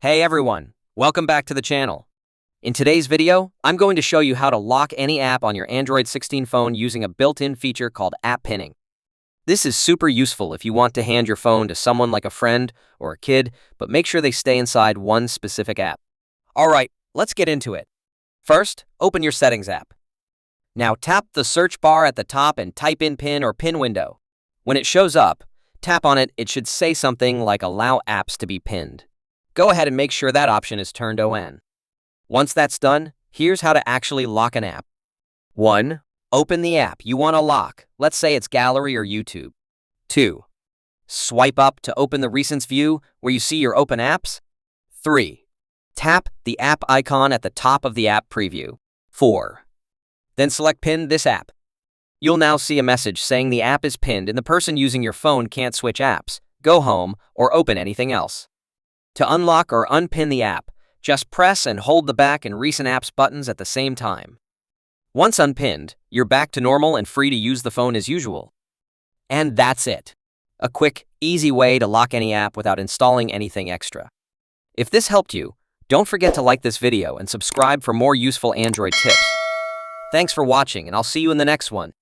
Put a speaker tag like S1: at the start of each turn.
S1: Hey everyone, welcome back to the channel. In today's video, I'm going to show you how to lock any app on your Android 16 phone using a built-in feature called app pinning. This is super useful if you want to hand your phone to someone like a friend or a kid, but make sure they stay inside one specific app. Alright, let's get into it. First, open your Settings app. Now tap the search bar at the top and type in Pin or Pin window. When it shows up, tap on it. It should say something like Allow apps to be pinned. Go ahead and make sure that option is turned on. Once that's done, here's how to actually lock an app. 1. Open the app you want to lock. Let's say it's Gallery or YouTube. 2. Swipe up to open the Recents view where you see your open apps. 3. Tap the app icon at the top of the app preview. 4. Then select Pin this app. You'll now see a message saying the app is pinned and the person using your phone can't switch apps, go home, or open anything else. To unlock or unpin the app, just press and hold the back and recent apps buttons at the same time. Once unpinned, you're back to normal and free to use the phone as usual. And that's it. A quick, easy way to lock any app without installing anything extra. If this helped you, don't forget to like this video and subscribe for more useful Android tips. Thanks for watching, and I'll see you in the next one.